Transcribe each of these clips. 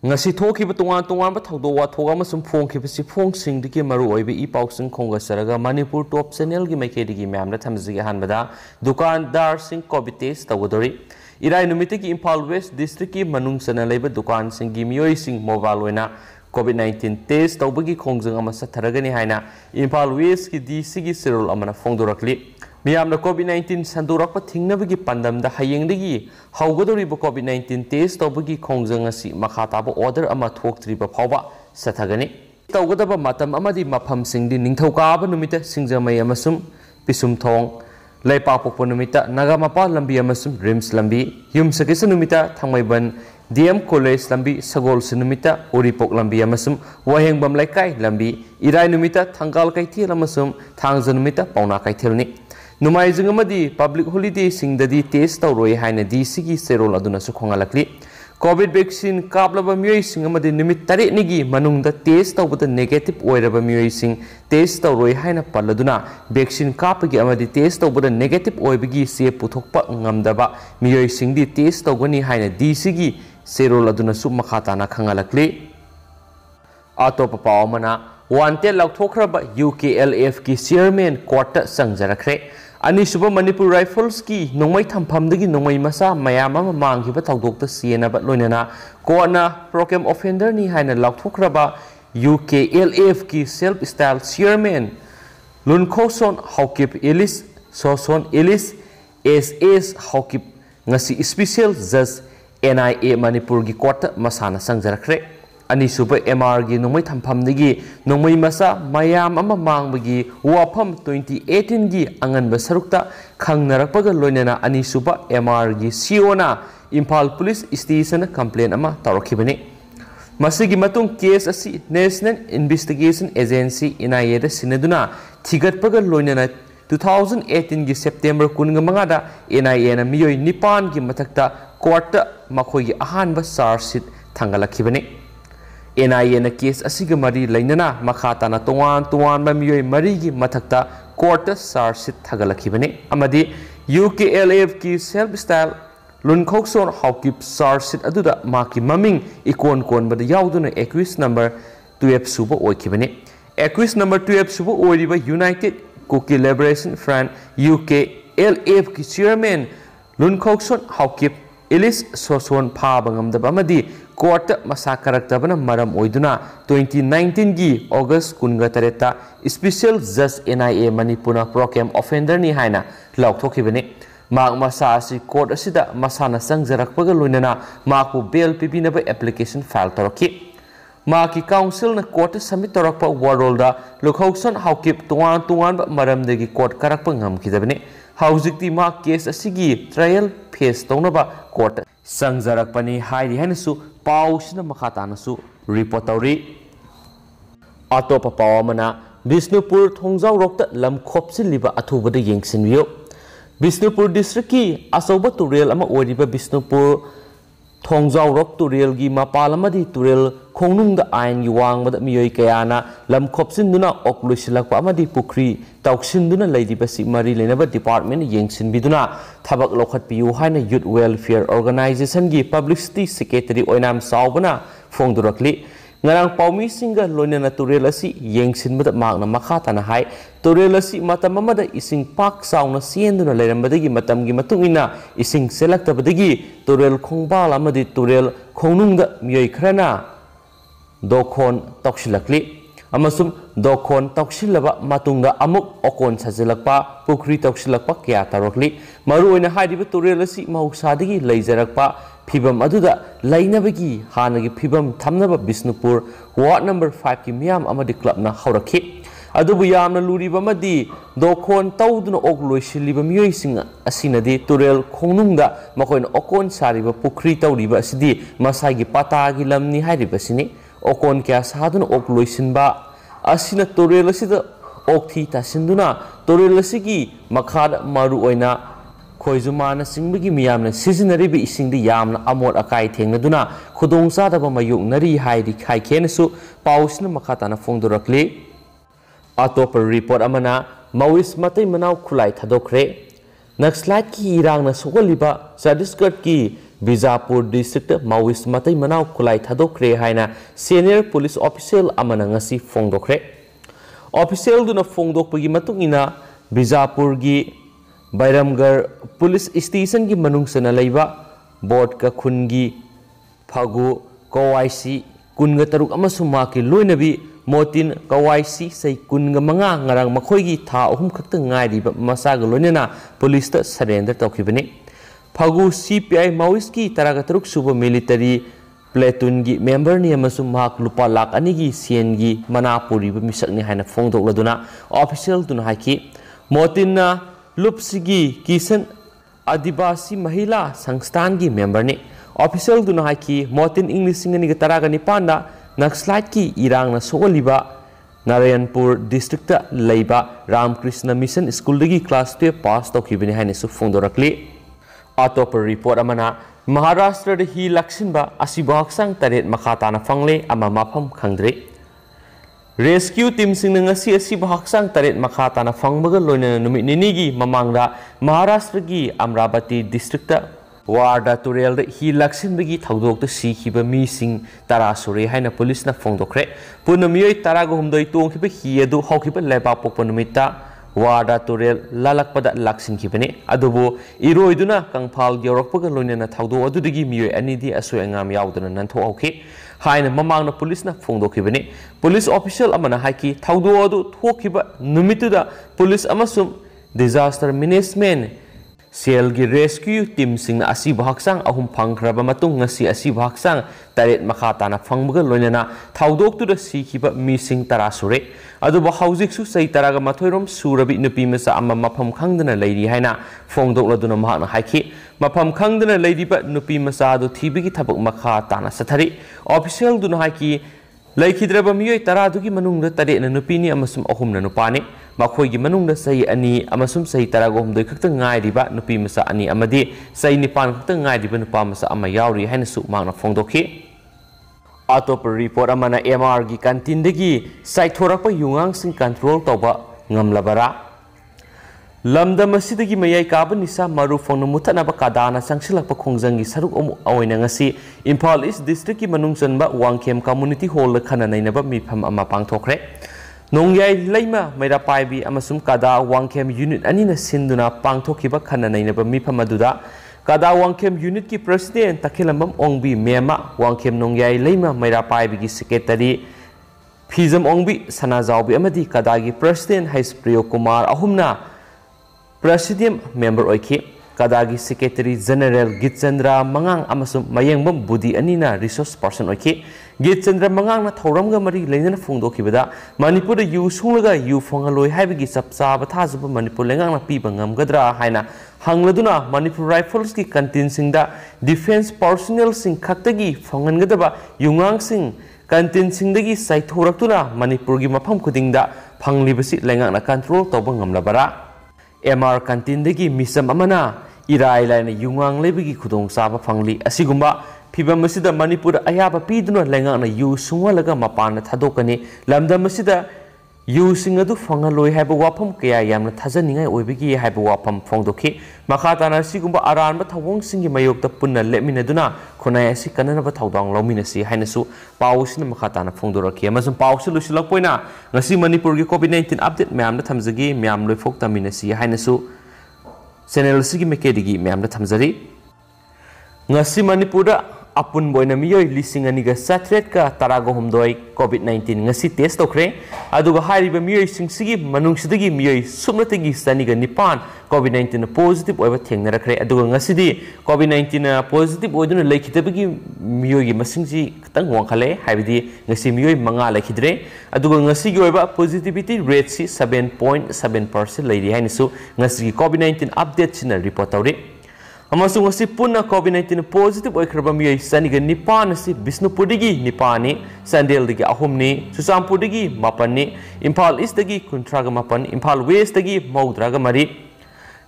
ngasi thokiba tongan tongan ba thogdo wa thoga ma sum phong khiba si phong sing diki maru oibe I pauk sing khonga saraga Manipur top channel gi maike digi ma'am na thamji han bada dukandar sing covid test tawdori irai numite ki Imphal West district ki manung sana leiba dukan sing gi miyoi sing mobile oina covid 19 test tawbagi khongjang ama satharagani haina Imphal West ki DC gi serol amana phongdorakli Miyamna COVID-19 sandurak pa thingnabagi pandamda hayengdagi hawgadoriba COVID-19 test tawbagi khongjang asi makhataba order ama thoktriba phawba sathagani tawgadaba matam amadi mapham singdi ningthokaba numita singjamai amasum pisumthong leipak pokpo numita nagamapa lambi amasum rims lambi yumsakisa numita thangmaiban DM College lambi sagol sinumita uripok lambi amasum wahengbam laikai lambi irai numita thangal kaithil amasum thangja numita pauna kaithilni Numaijing amadi public holiday singdadi test tawroi haina DC gi serol aduna su khongalakli covid vaccine kaplaba miyoi sing amadi nimit tare nigi manungda test tawbada negative oiraba miyoi sing test tawroi haina palladuna vaccine kapagi amadi test tawbada negative oibagi se puthokpa ngamdaba miyoi singdi test tawgani haina DC gi serol aduna su makhatana khangalakli atopa pawmana wanted laukthokraba UKLF ki chairman court sangjarakre Anisuba Manipur Rifles ki nongmai thampham-dagi nongmai masa mayam ama manghiba thawdokta sienaba loinana courtna program offender ni haina laukthokraba UKLF ki self style chairman Lunkhoson Haukip Elis Soson Elis SS Haukip ngasi special judge NIA Manipur gi court masana sangjarakre Anisuba MR gi nongmai thampham-dagi nongmai masa mayam ama mangbagi wafam 2018 gi anganba sarukta khangnarakpaga loinana Anisuba MR gi CO na Imphal Police Station complaint ama tawrakhibani masigi matung case asi National Investigation Agency NIA da sinaduna thigatpaga loinana 2018 gi September 15 da NIA na miyoi nipan gi mathakta court makhoi gi ahanba charge sheet thangalakhibani NIA na case asiga mari lainana makhata na tongan ba miyoi mari gi mathakta court charge sheet thagalakhibani amadi UKLF ki self style Lunkhoson Haukip charge sheet aduda maki maming ikon kon bada yauduna accused number 12 suba oikhibani accused number 12 suba oiriba United Cookie Liberation Front UKLF ki chairman Lunkhoson Haukip Elis Soson Phabangamdaba amadi court masa karaktabana maram oiduna 2019 gi August 18 special judge NIA Manipur program offender ni haina laukthokibani mak masa asi court asida masana sangjarakpaga loinana makpu bail pibinaba application file toraki maki council na court submit torakpa warolda Lunkhoson Haukip tungan maramdagi court karakpa ngamkidabani Haujikti ma case asigi trial phase tonaba court sangjarakpani hairi hanasu pausina makhatanasu report tawri atopa pawamana Bisnupur Thongjaw rokta lam khopsiliba athubada yengsinbiyo Bisnupur district ki asoba turel ama oriba Bisnupur Thongjaw rok turel gi mapal amadi turel khongnungda ain gi wangbada miyoi kayana lam khopsinduna oklusilakpa amadi pukri tauksinduna leidiba si mari lenaba department yengsinbiduna thabak lokhatpiu haina youth welfare organization gi publicity secretary oinam saubana phongdurakli ngarang paumi singa loinana turel asi yengsinbada magna makhatana hai turel asi matam amada ising pak sauna sienduna leirambadagi matamgi matungina ising selaktabadagi turel khongbal amadi turel khongnungda miyoi khrana dokhon toksilakli amasum dokhon toksilaba matungda amuk okon sajilakpa pukri toksilakpa kya tarokli maruoina haidiba turel asi mahuksadagi leijarakpa phibam aduda lainabagi hanagi phibam thamnaba Bisnupur ward number 5 ki miyam amadi club na haurakhi adubu yamna luriba madi dokhon tawduna okloisiliba miyoi singa asinadi turel khongnungda makoina okon sariba pukri tawriba asidi masagi patagi lamni haidiba sini okon kya saduna okloisinba asina turel asida okthi tasinduna turel asigi makhada maru oina khoizumana singbagi miyamna sizinaribi isingdi yamna amot akai thengnaduna khudongsadaba mayuknari hairi khaikhenasu pausina makhatana phongdorakli atop report amana Mawis matai manau khulai thadokre Naxalite ki irang na sogaliba Chhattisgarh ki Bijapur district Maoist matai manau khulai thadokre haina senior police official amana ngasi fongdokre. Official duna fongdokpagi matungina Bijapur gi Bairamgar police station gi manungsana leiba board ka khungi Phagu Kawaisi kunga taruk amasu maki loinabi Motin Kawaisi sei kunga manga ngarang makhoigi tha ahum khakta ngairiba masaga loinena police ta surrender tawkhibani. Phagu CPI Maoist ki taraga suba military platoon gi member ni amasu mak lupa lak ani gi sien gi manapuri ba misakni haina fongdokladuna official duna haiki Motin na lupsigi kisan Adivasi Mahila Sangstan gi member ni official duna haiki Motin English ngani ga taraga ni panda Naxalite ki irang na sogoliba Narayanpur district ta leiba Ramkrishna Mission School dagi class 12 pass tawkhibani haina su fongdorakli. Atop report amana Maharashtra de hi laksinba asiba haksang taret makatana fangle ama mafam khangdre. Rescue team sing ngasi asiba haksang taret makatana fangbaga loina numit ninigi mamangda Maharashtra gi Amravati district ta Warda Turel de hi laksinbagi thaudok ta sikhiba mi sing tara sore haina police na fongdokre. Punamioi taraga humdoi tongkhiba hi adu hawkhiba leba pokpanumita Warda Turel lalakpada laksin kibane adubo iroiduna kangphal yaurokpaga loinena thaudo adudigi miyoi anidi asoi angam yauduna nantho auke haina mamangna police na fongdokibane. Police official amana haiki thaudo adu thokiba numituda police amasum disaster management Sel gi rescue team sing na asiba haksang ahum phangkraba matung ngasi asiba haksang taret makhatana phangbaga loinena thaudok tu da sikhiba mi sing tara sure aduba haujik su sei taraga mathoirom surabi nupi masa amma mafam khangdana leiri haina fongdok laduna mahakna haiki mafam khangdana leiriba nupi masa du thibigi thabak makha tana sathari official duna haiki Laikhidraba miyoi taradugi manungda taret na nupini amasum ahum na nupani makhoigi manungda sai ani amasum sai taraga humdoi khakta ngairiba nupi masa ani amadi sai nipan khakta ngairiba nupa masa ama yauri haina su makna fongdokhi. Atop report amana MR gi canteen dagi saithorakpa yungang sing control tawba ngamlabara Lamdam asidagi mayai kaba nisa maru phone muthanaba kadana sangsilakpa khongjanggi saruk amoina ngasi Imphal East District ki manungchanba Wangkhem Community Hall khana nainaba mifam ama pangthokre Nongyai Leima Mairapaibi amasum kada Wangkhem unit anina sinduna pangthokhiba khana nainaba mifam aduda kada Wangkhem unit ki president Takhilambam Ongbi Mema Wangkhem Nongyai Leima Mairapaibi ki secretary Phizam Ongbi Sanajawbi amadi kada gi president Haispriyo Kumar ahumna Presidium member oiki kadagi secretary general Gitchandra Mangang amasum mayengbam budi anina resource person oiki Gitchandra Mangang na thauramga mari leinana fongdokhibada Manipur da yu sunglaga yu fongaloi haibagi sapsa bathazuba Manipur lengang na piba ngamgadra haina hangladuna Manipur Rifles ki canteen singda defense personnel sing khaktagi fongangadaba yungang sing canteen singdagi saithoraktuna Manipur gi mafam khudingda phanglibasi lengang na control tawba ngamlabara MR canteen dagi misam amana irai laina yungang lebigi khudong saba phangli asigumba phibam masida Manipur ayaba piduna lengang na yu sungwalaga mapana thadokani lamdam masida yu singadu fangaloi haiba wafam kaya yamna thajaningai oibigi haiba wafam fongdokhi makhatana sigumba aranba thawong singi mayokta punna leminaduna khonai asi kanana ba thawdang lominasi hainasu pausina makhatana fongdoraki amasum pausi lusilakpoina ngasi Manipur gi COVID-19 update myamna thamjagi myam loi fok taminasi hainasu channel sigi mekedigi myamna thamjari ngasi Manipur da apun boina miyoi lising aniga satret ka tarago humdoi COVID-19 ngasi test tokre aduga hairiba miyoi singsigi manungsidagi miyoi sumnatagi saniga nipan COVID-19 positive oiba thengnarakre aduga ngasidi COVID-19 positive oiduna leikitabagi miyoi gi masingji katang wangkhale haibidi ngasi miyoi manga leikhidre aduga ngasi gi oiba positivity rate si 7.7% leiri hainisu ngasi COVID-19 update sina report tawri amasung ngasi punna COVID-19 positive oikraba miyoi saniga nipan si Bisnupurdagi nipani Sandel dagi ahumni Susampurdagi mapani Imphal East dagi kuntraga mapan Imphal West dagi maudraga mari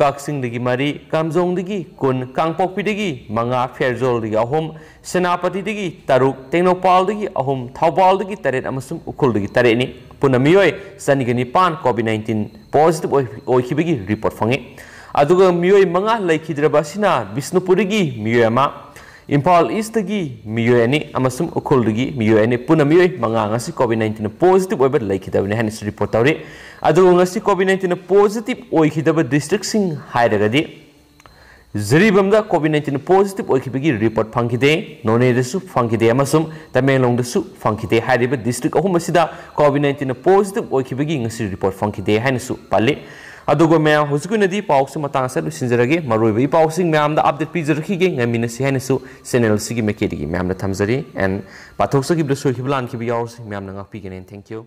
Kaksing dagi mari Kamjong dagi kun Kangpokpi dagi manga Fairjol dagi ahum Senapati dagi taruk Tengnopal dagi ahum Thaubal dagi taret amasung ukul dagi taret ni punna miyoi saniga nipan COVID-19 positive oikibagi report fangi aduga miyoi manga laikhidraba sina Bisnupurdagi miyoi ama Imphal ईस्टगी मियोय अनि अमसुम उखुलदगी मियोय अनि पुना मियोय मंगा ngasi COVID-19 positive ओइबा लैखिदबने हानि report तौरे अदु ngasi COVID-19 positive ओइखिदब district सिंग हाइरगदी जरीबमदा COVID-19 positive ओइखिबगी रिपोर्ट फंखिदे नोनेदसु फंखिदे अमसुम तमेंगलोंगदसु फंखिदे हाइरिबा डिस्ट्रिक्ट अहुम असिदा COVID-19 पॉजिटिव ओइखिबगी ngasi रिपोर्ट फंखिदे हाइनसु पाले अदुगो मैम हुजुकुनदी पाउसु मतांगसा लुसिनजरगे मरुइबई पाउसिंग मैमदा अपडेट पिजरखिगे ngamiनसि हाइनसु चैनल सिगी मेकेदिगी मैमदा थमजरी एंड पाथोक्सगिबद सोखिबलान खिबि यावसि मैमना ngakपिगेन थैंक यू।